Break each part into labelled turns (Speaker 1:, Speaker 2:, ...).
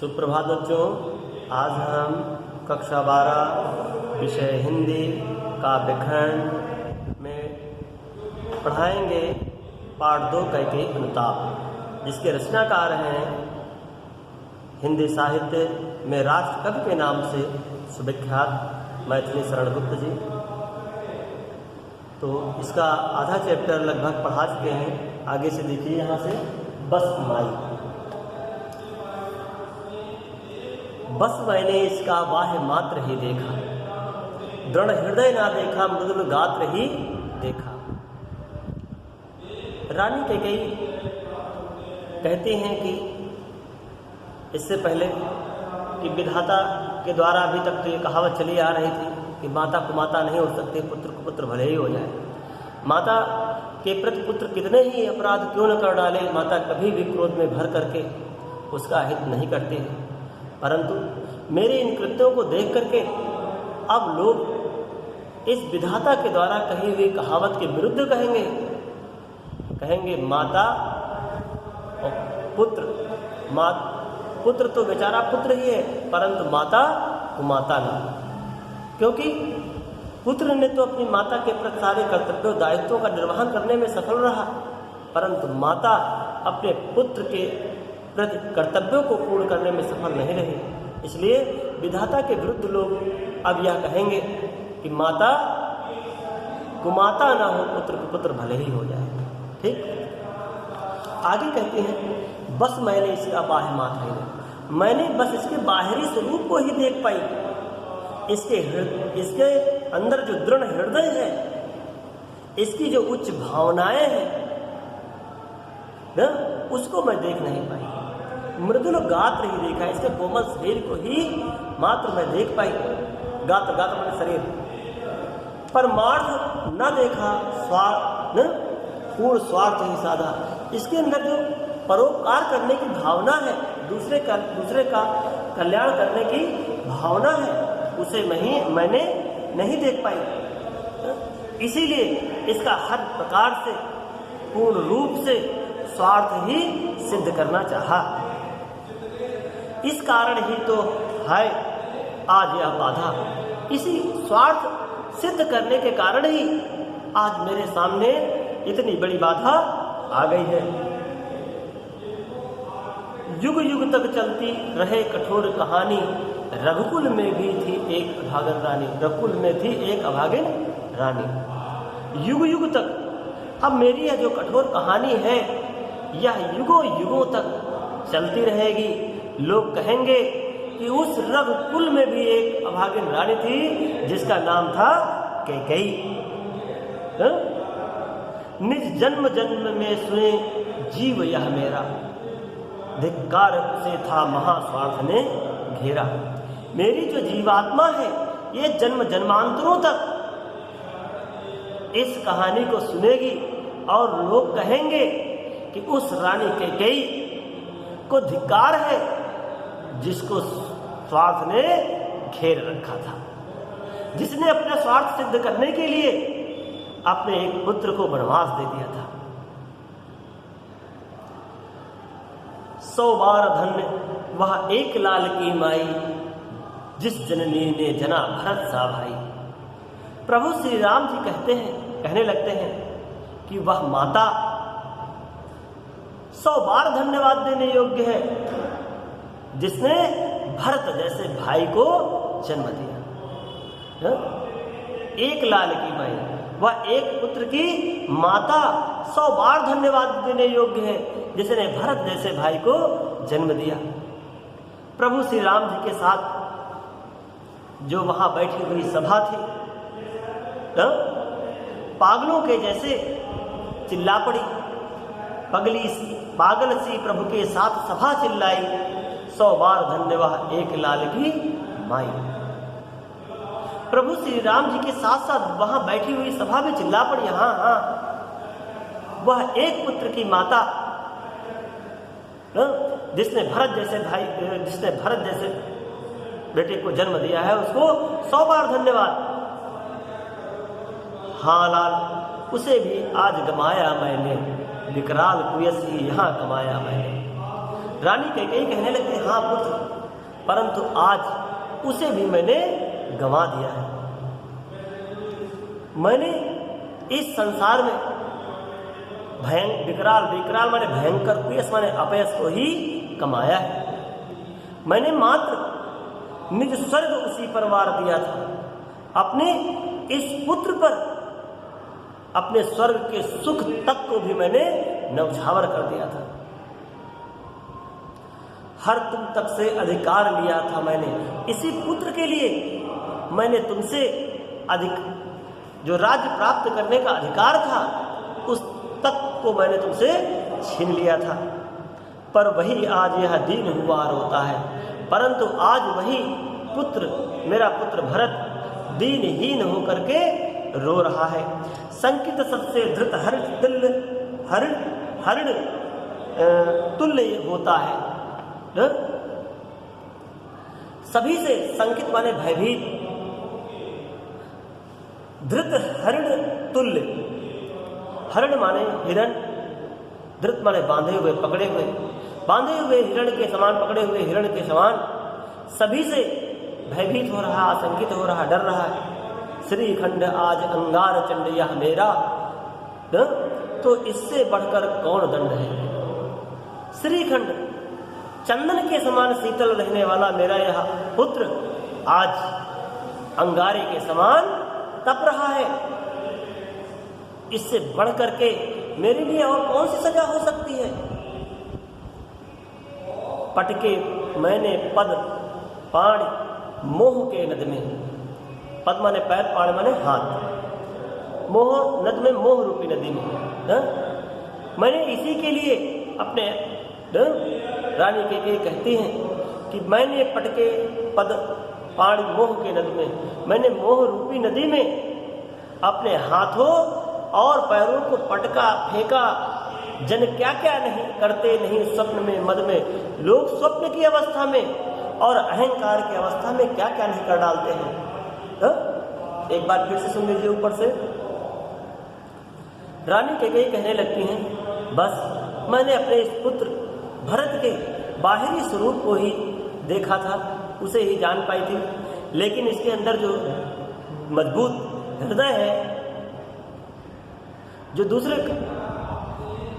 Speaker 1: सुप्रभात बच्चों, आज हम कक्षा 12 विषय हिंदी काव्यखंड में पढ़ाएंगे पाठ 2 कैकेयी अनुताप, जिसके रचनाकार हैं हिंदी साहित्य में राष्ट्र कवि के नाम से सुविख्यात मैथिली शरण गुप्त जी। तो इसका आधा चैप्टर लगभग पढ़ा चुके हैं। आगे से देखिए, यहाँ से बस माई। बस मैंने इसका वाह मात्र ही देखा, दृढ़ हृदय ना देखा, मृदुल गात्र ही देखा। रानी कैकेयी कहती हैं कि इससे पहले कि विधाता के द्वारा अभी तक तो ये कहावत चली आ रही थी कि माता को माता नहीं हो सकती, पुत्र को पुत्र भले ही हो जाए। माता के प्रति पुत्र कितने ही अपराध क्यों न कर डाले, माता कभी भी क्रोध में भर करके उसका हित नहीं करते हैं। परंतु मेरे इन कृत्यों को देख करके अब लोग इस विधाता के द्वारा कही हुई कहावत के विरुद्ध कहेंगे माता और पुत्र तो बेचारा पुत्र ही है, परंतु माता को माता नहीं। क्योंकि पुत्र ने तो अपनी माता के प्रति सारे कर्तव्यों दायित्वों का निर्वहन करने में सफल रहा, परंतु माता अपने पुत्र के प्रति कर्तव्यों को पूर्ण करने में सफल नहीं रही। इसलिए विधाता के विरुद्ध लोग अब यह कहेंगे कि माता कुमाता ना हो, पुत्र को पुत्र भले ही हो जाए। ठीक, आगे कहते हैं बस मैंने इसका बाह्य मात्र ही देखा, मैंने बस इसके बाहरी स्वरूप को ही देख पाई। इसके अंदर जो दृढ़ हृदय है, इसकी जो उच्च भावनाएं हैं ना, उसको मैं देख नहीं पाई। मृदुल गात्र ही देखा, इसके कोमल शरीर को ही मात्र मैं देख पाई। गात्र मैंने शरीर, परमार्थ न देखा, पूर्ण स्वार्थ ही साधा। इसके अंदर जो परोपकार करने की भावना है, दूसरे का कल्याण करने की भावना है, उसे मैंने नहीं देख पाई। इसीलिए इसका हर प्रकार से पूर्ण रूप से स्वार्थ ही सिद्ध करना चाहा। इस कारण ही तो है आज यह बाधा। इसी स्वार्थ सिद्ध करने के कारण ही आज मेरे सामने इतनी बड़ी बाधा आ गई है। युग युग तक चलती रहे कठोर कहानी, रघुकुल में भी थी एक अभागन रानी। रघुकुल में थी एक अभागन रानी। युग युग तक अब मेरी यह जो कठोर कहानी है, यह युगों युगों तक चलती रहेगी। लोग कहेंगे कि उस रघुकुल में भी एक अभागिन रानी थी जिसका नाम था कैकेयी। निज जन्म जन्म में सुने जीव यह मेरा, धिक्कार से था महास्वार्थ ने घेरा। मेरी जो जीवात्मा है, ये जन्म जन्मांतरों तक इस कहानी को सुनेगी और लोग कहेंगे कि उस रानी कैकेयी को धिक्कार है जिसको स्वार्थ ने घेर रखा था, जिसने अपना स्वार्थ सिद्ध करने के लिए अपने एक पुत्र को वनवास दे दिया था। 100 बार धन्य वह एक लाल की माई, जिस जननी ने जना भरत सा भाई। प्रभु श्री राम जी कहने लगते हैं कि वह माता 100 बार धन्यवाद देने योग्य है जिसने भरत जैसे भाई को जन्म दिया। एक लाल की माई, वह एक पुत्र की माता 100 बार धन्यवाद देने योग्य है जिसने भरत जैसे भाई को जन्म दिया। प्रभु श्री राम जी के साथ जो वहां बैठी हुई सभा थी, पागलों के जैसे चिल्ला पड़ी। पागल सी प्रभु के साथ सभा चिल्लाई, 100 बार धन्यवाद एक लाल की माई। प्रभु श्री राम जी के साथ साथ वहां बैठी हुई सभा भी चिल्ला पड़ी। हाँ, वह एक पुत्र की माता, जिसने भरत जैसे बेटे को जन्म दिया है, उसको 100 बार धन्यवाद। हाँ लाल, उसे भी आज गमाया मैंने, विकराल कुयसी यहाँ कमाया मैंने। रानी कैकेयी कहने लगती, हाँ पुत्र, परंतु आज उसे भी मैंने गंवा दिया है। मैंने इस संसार में विकराल माने भयंकर, कुयस माने अपयस को ही कमाया है। मैंने मात्र निज स्वर्ग उसी पर वार दिया था, अपने इस पुत्र पर अपने स्वर्ग के सुख तक को भी मैंने न्यौछावर कर दिया था। हर तुम तक से अधिकार लिया था मैंने, इसी पुत्र के लिए मैंने तुमसे जो राज्य प्राप्त करने का अधिकार था उस तक को मैंने तुमसे छीन लिया था। पर वही आज यह दीन हुआ रोता है, परंतु आज वही पुत्र, मेरा पुत्र भरत दीनहीन होकर के रो रहा है। संकित सबसे धृत हरिण तुल्य होता है। सभी से संकित माने भयभीत, धृत हरिण तुल्य, हरिण माने हिरण, धृत माने बांधे हुए, पकड़े हुए हिरण के समान, पकड़े हुए हिरण के समान सभी से भयभीत हो रहा, आशंकित हो रहा, डर रहा है। श्रीखंड आज अंगार चंड यह मेरा, तो इससे बढ़कर कौन दंड है। श्रीखंड चंदन के समान शीतल रहने वाला मेरा यह पुत्र आज अंगारे के समान तप रहा है। इससे बढ़कर के मेरे लिए और कौन सी सजा हो सकती है। पटके मैंने पद पाण मोह के नद में, पद माने पैर, पाण माने हाथ, मोह नद में, मोह रूपी नदी में। मैंने इसी के लिए अपने रानी कैकेयी कहती हैं कि मैंने पटके पद पाण मोह के नद में, मैंने मोह रूपी नदी में अपने हाथों और पैरों को पटका, फेंका। जन क्या क्या नहीं करते नहीं स्वप्न में, मद में। लोग स्वप्न की अवस्था में और अहंकार की अवस्था में क्या क्या नहीं कर डालते हैं। एक बार फिर से सुन लीजिए ऊपर से। रानी कैकेयी कहने लगती हैं, बस मैंने अपने इस पुत्र भरत के बाहरी स्वरूप को ही देखा था, उसे ही जान पाई थी, लेकिन इसके अंदर जो मजबूत हृदय है, जो दूसरे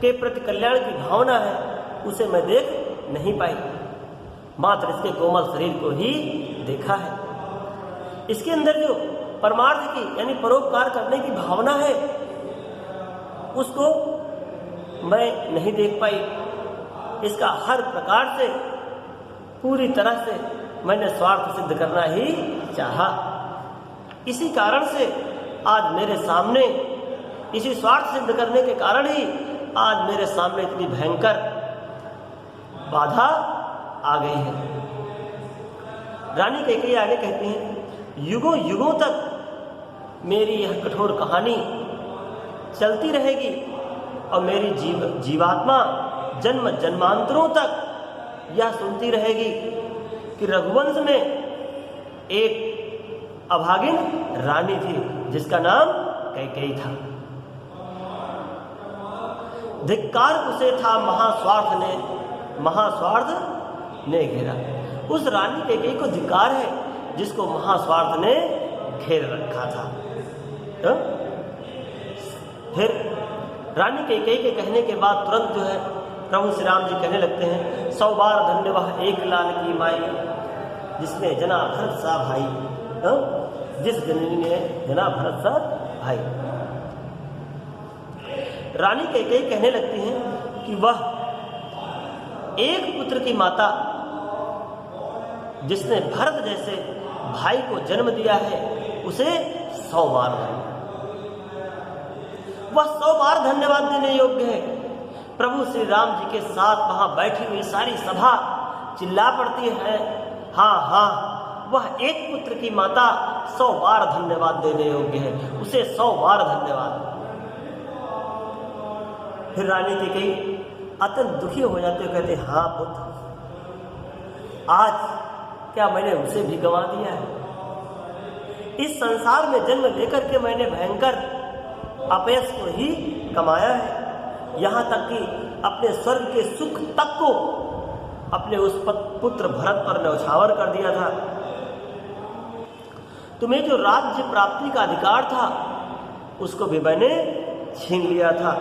Speaker 1: के प्रति कल्याण की भावना है, उसे मैं देख नहीं पाई। मात्र इसके कोमल शरीर को ही देखा है। इसके अंदर जो परमार्थ की यानी परोपकार करने की भावना है, उसको मैं नहीं देख पाई। इसका हर प्रकार से, पूरी तरह से मैंने स्वार्थ सिद्ध करना ही चाहा। इसी कारण से आज मेरे सामने, इसी स्वार्थ सिद्ध करने के कारण ही आज मेरे सामने इतनी भयंकर बाधा आ गई है। रानी कैकेयी आगे कहती हैं, युगों युगों तक मेरी यह कठोर कहानी चलती रहेगी और मेरी जीवात्मा जन्म जन्मांतरों तक यह सुनती रहेगी कि रघुवंश में एक अभागिन रानी थी जिसका नाम कैकेयी था। धिक्कार उसे था महास्वार्थ ने घेरा। उस रानी कैकेयी को धिक्कार है जिसको महास्वार्थ ने घेर रखा था। फिर रानी कैकेयी के कहने के बाद तुरंत जो है प्रभु श्री राम जी कहने लगते हैं, 100 बार धन्य वह एक लाल की माई, जिसने जना भरत सा भाई, जिस जननी ने जना भरत सा भाई। रानी कैकेयी कहने लगती हैं कि वह एक पुत्र की माता जिसने भरत जैसे भाई को जन्म दिया है, उसे 100 बार वह 100 बार धन्यवाद देने योग्य है। प्रभु श्री राम जी के साथ वहां बैठी हुई सारी सभा चिल्ला पड़ती है, हाँ हाँ, वह एक पुत्र की माता 100 बार धन्यवाद देने योग्य है, उसे 100 बार धन्यवाद। फिर रानी कैकेयी अत्यंत दुखी हो जाते हुए कहते, हाँ पुत्र, आज क्या मैंने उसे भी गंवा दिया है। इस संसार में जन्म लेकर के मैंने भयंकर अपयश को ही कमाया है। यहाँ तक कि अपने स्वर्ग के सुख तक को अपने उस पुत्र भरत पर न्यौछावर कर दिया था। तुम्हें जो राज्य प्राप्ति का अधिकार था उसको भी मैंने छीन लिया था।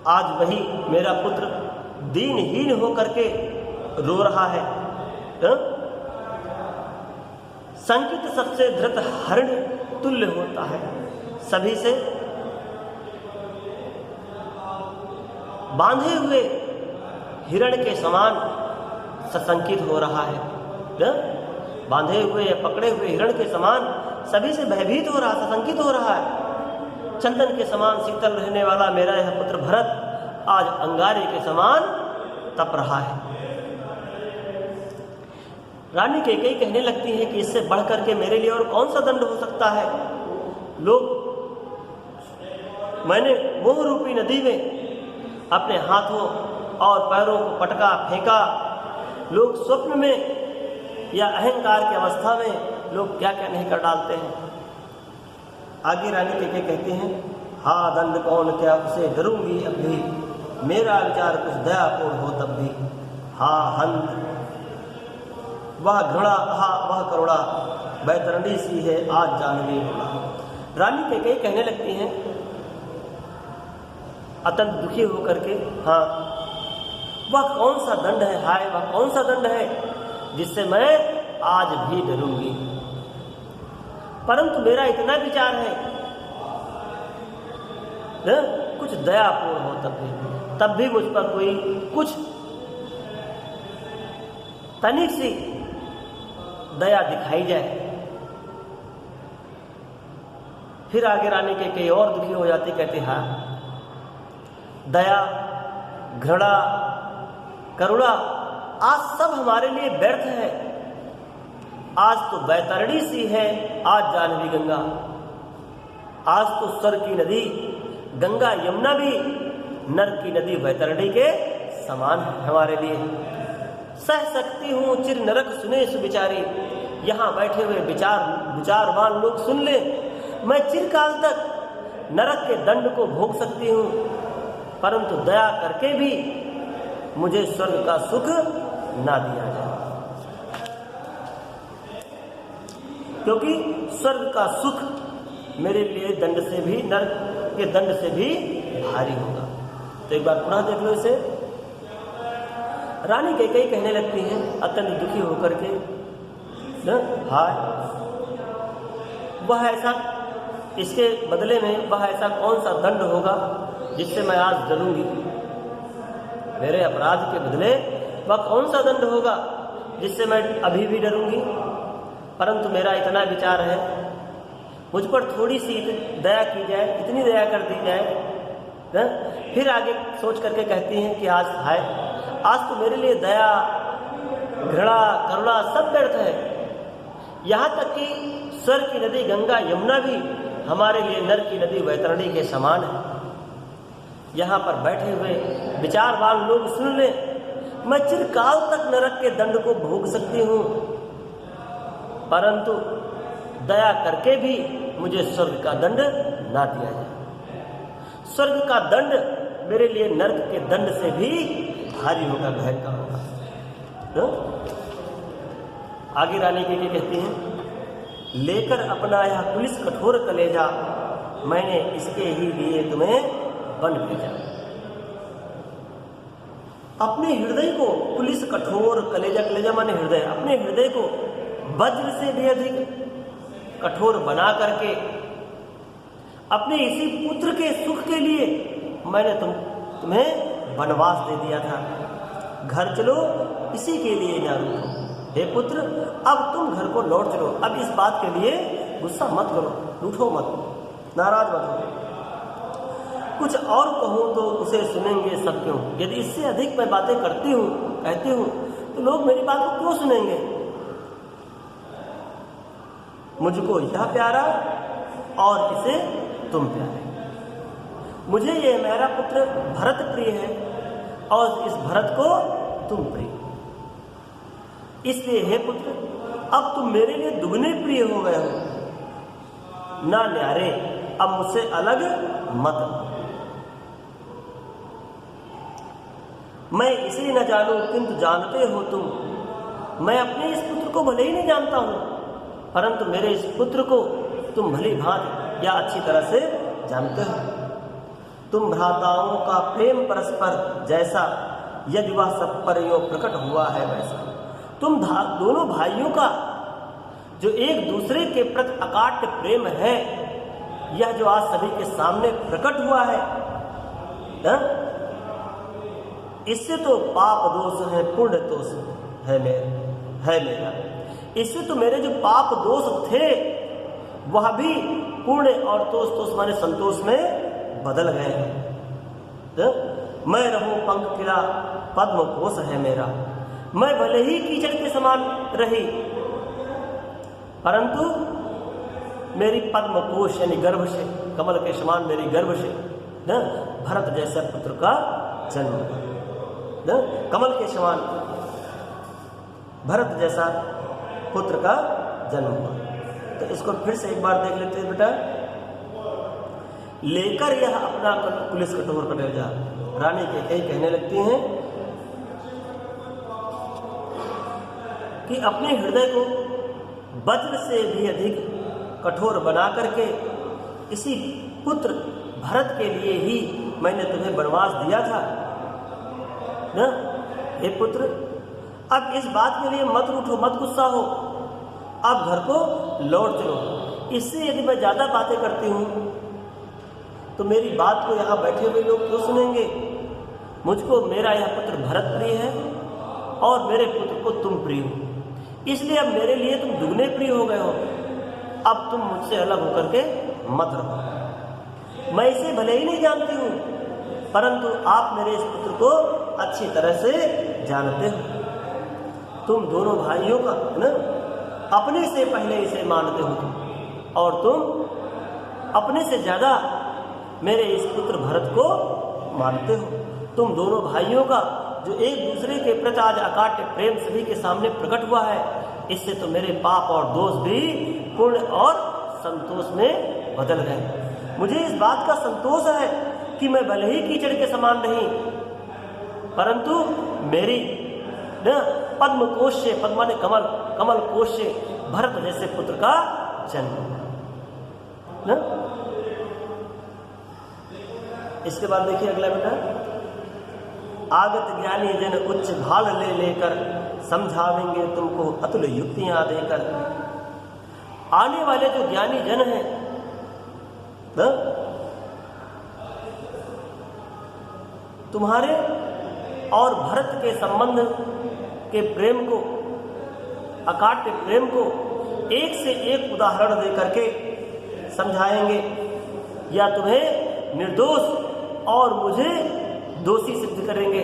Speaker 1: आज वही मेरा पुत्र दीनहीन होकर के रो रहा है। संकित सबसे धृत हरिण तुल्य होता है, सभी से बांधे हुए हिरण के समान सशंकित हो रहा है। बांधे हुए या पकड़े हुए हिरण के समान सभी से भयभीत हो रहा, सशंकित हो रहा है। चंदन के समान शीतल रहने वाला मेरा यह पुत्र भरत आज अंगारे के समान तप रहा है। रानी कैकेयी कहने लगती है कि इससे बढ़कर के मेरे लिए और कौन सा दंड हो सकता है। लोग, मैंने मोह रूपी नदी में अपने हाथों और पैरों को पटका फेंका। लोग स्वप्न में या अहंकार की अवस्था में लोग क्या क्या नहीं कर डालते हैं। आगे रानी कैकेयी कहते हैं, हाँ दंड कौन क्या उसे डरूंगी अब भी, मेरा विचार कुछ दयापूर्ण हो तब भी। हाँ हंत वह घृणा, हाँ वह करुणा, बैतरणी सी है आज जानवी होना। रानी कैकेयी कहने लगती हैं अत्यंत दुखी होकर के, हाँ वह कौन सा दंड है, हाय वह कौन सा दंड है जिससे मैं आज भी डरूंगी। परंतु मेरा इतना विचार है कुछ दयापूर्ण हो तब भी मुझ पर कोई कुछ तनिक सी दया दिखाई जाए। फिर आगे रानी कैकेयी और दुखी हो जाती, कहती हाँ दया, घृणा, करुणा आज सब हमारे लिए व्यर्थ है। आज तो बैतरणी सी है आज जाह्नवी गंगा। आज तो स्वर की नदी गंगा यमुना भी नर की नदी बैतरणी के समान है हमारे लिए। सह सकती हूँ चिर नरक सुने सुविचारी, यहाँ बैठे हुए विचारवान लोग सुन ले, मैं चिरकाल तक नरक के दंड को भोग सकती हूँ, परंतु दया करके भी मुझे स्वर्ग का सुख ना दिया जाए, क्योंकि स्वर्ग का सुख मेरे लिए दंड से भी, नरक के दंड से भी भारी होगा। तो एक बार पुनः देख लो इसे। रानी कैकेयी कहने लगती हैं अत्यंत दुखी होकर के, हाय वह ऐसा, इसके बदले में वह ऐसा कौन सा दंड होगा जिससे मैं आज डरूंगी। मेरे अपराध के बदले वह कौन सा दंड होगा जिससे मैं अभी भी डरूंगी। परंतु मेरा इतना विचार है, मुझ पर थोड़ी सी दया की जाए, इतनी दया कर दी जाए। फिर आगे सोच करके कहती हैं कि आज तो मेरे लिए दया, घृणा, करुणा सब व्यर्थ है। यहाँ तक कि स्वर की नदी गंगा यमुना भी हमारे लिए नर की नदी बैतरणी के समान है। यहाँ पर बैठे हुए विचारवान लोग सुन ले, मैं चिरकाल तक नरक के दंड को भोग सकती हूँ, परंतु दया करके भी मुझे स्वर्ग का दंड ना दिया जाए। स्वर्ग का दंड मेरे लिए नरक के दंड से भी भारी होगा, भयंकर होगा। तो आगे रानी कैकेयी कहती हैं, लेकर अपना यह पुलिस कठोर कलेजा, मैंने इसके ही लिए तुम्हें बन भेजा। अपने हृदय को पुलिस कठोर कलेजा, कलेजा माने हृदय, अपने हृदय को वज्र से भी अधिक कठोर बना करके अपने इसी पुत्र के सुख के लिए मैंने तुम्हें वनवास दे दिया था। घर चलो इसी के लिए ना रुको। हे पुत्र, अब तुम घर को लौट चलो। अब इस बात के लिए गुस्सा मत करो, रूठो मत, नाराज मत हो। कुछ और कहूँ तो उसे सुनेंगे सब क्यों। यदि इससे अधिक मैं बातें कहती हूँ तो लोग मेरी बात को क्यों सुनेंगे। मुझको यह प्यारा और इसे तुम प्यारे। मुझे ये मेरा पुत्र भरत प्रिय है और इस भरत को तुम प्रिय। इसलिए हे पुत्र, अब तुम मेरे लिए दुगने प्रिय हो गए हो। ना न्यारे, अब मुझसे अलग मत। मैं इसे न जानूं किंतु जानते हो तुम, मैं अपने इस पुत्र को भले ही नहीं जानता हूं, परंतु मेरे इस पुत्र को तुम भली भांति या अच्छी तरह से जानते हो। तुम भ्राताओं का प्रेम परस्पर जैसा, यदि वह सब पर यो प्रकट हुआ है वैसा। तुम दोनों भाइयों का जो एक दूसरे के प्रति अकाट्य प्रेम है, यह जो आज सभी के सामने प्रकट हुआ है, इससे तो पाप दोष है, पुण्य दोष है मेरा। इससे तो मेरे जो पाप दोष थे वह भी पुण्य और दोष माने संतोष में बदल गए हैं। मैं रहूं पंख खिला पद्म कोश है मेरा, मैं भले ही कीचड़ के समान रही, परंतु मेरी पद्म कोश यानी गर्भ से, कमल के समान मेरी गर्भ से भरत जैसे पुत्र का जन्म हुआ। कमल के समान भरत जैसा पुत्र का जन्म हुआ। तो इसको फिर से एक बार देख लेते हैं बेटा। लेकर यह अपना पुलिस कठोर कलेजा, रानी कैकेयी कहने लगती हैं कि अपने हृदय को वज्र से भी अधिक कठोर बना करके इसी पुत्र भरत के लिए ही मैंने तुम्हें वनवास दिया था ना। हे पुत्र, अब इस बात के लिए मत रूठो, मत गुस्सा हो, अब घर को लौट चलो। इससे यदि मैं ज्यादा बातें करती हूं तो मेरी बात को यहाँ बैठे हुए लोग क्यों सुनेंगे? मुझको मेरा यह पुत्र भरत प्रिय है और मेरे पुत्र को तुम प्रिय हो, इसलिए अब मेरे लिए तुम दुगने प्रिय हो गए हो। अब तुम मुझसे अलग होकर के मत रहो। मैं इसे भले ही नहीं जानती हूँ, परंतु आप मेरे इस पुत्र को अच्छी तरह से जानते हो। तुम दोनों भाइयों का ना अपने से पहले इसे मानते हो तुम, और तुम अपने से ज्यादा मेरे इस पुत्र भरत को मानते हो। तुम दोनों भाइयों का जो एक दूसरे के प्रति आज अकाट्य प्रेम सभी के सामने प्रकट हुआ है, इससे तो मेरे पाप और दोष भी पुण्य और संतोष में बदल गए। मुझे इस बात का संतोष है कि मैं भले ही कीचड़ के समान नहीं, परंतु मेरी न पद्म कोश से, पद्मा ने कमल, कमल कोश से भरत जैसे पुत्र का जन्म न। इसके बाद देखिए अगला बेटा। आगत ज्ञानी जन उच्च भाल ले लेकर समझावेंगे तुमको अतुल युक्तियां देकर। आने वाले जो ज्ञानी जन हैं न, तुम्हारे और भरत के संबंध के प्रेम को, अकाट्य प्रेम को एक से एक उदाहरण दे करके समझाएंगे, या तुम्हें निर्दोष और मुझे दोषी सिद्ध करेंगे।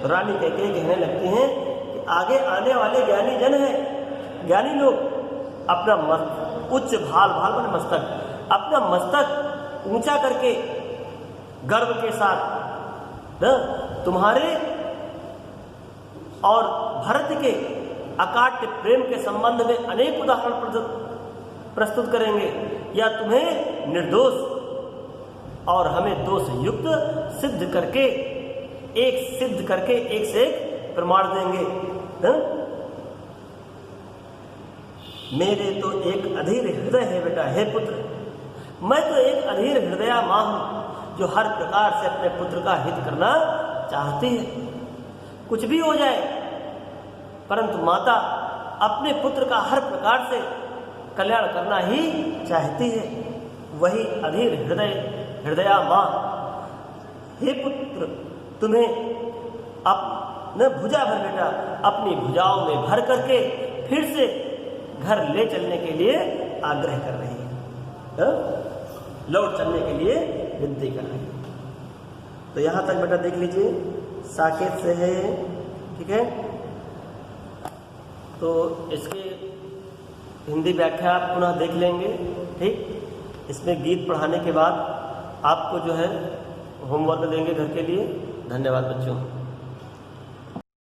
Speaker 1: रानी कैकेयी कहने लगती हैं कि आगे आने वाले ज्ञानी जन हैं, ज्ञानी लोग अपना उच्च भाल, भाल माने मस्तक, अपना मस्तक ऊंचा करके गर्व के साथ तुम्हारे और भरत के अकाट्य प्रेम के संबंध में अनेक उदाहरण प्रस्तुत करेंगे, या तुम्हें निर्दोष और हमें दोष युक्त सिद्ध करके एक से एक प्रमाण देंगे। मेरे तो एक अधीर हृदय है बेटा, हे पुत्र, मैं तो एक अधीर हृदया मां हूं जो हर प्रकार से अपने पुत्र का हित करना चाहती है। कुछ भी हो जाए, परंतु माता अपने पुत्र का हर प्रकार से कल्याण करना ही चाहती है। वही अधीर हृदया मां। हे पुत्र, तुम्हें अपने भुजा भर बेटा अपनी भुजाओं में भर करके फिर से घर ले चलने के लिए आग्रह कर रही है, लौट चलने के लिए विनती कर रही है। तो यहां तक बेटा देख लीजिए, साकेत से है, ठीक है। तो इसके हिंदी व्याख्या पुनः देख लेंगे, ठीक। इसमें गीत पढ़ाने के बाद आपको जो है होमवर्क देंगे घर के लिए। धन्यवाद बच्चों।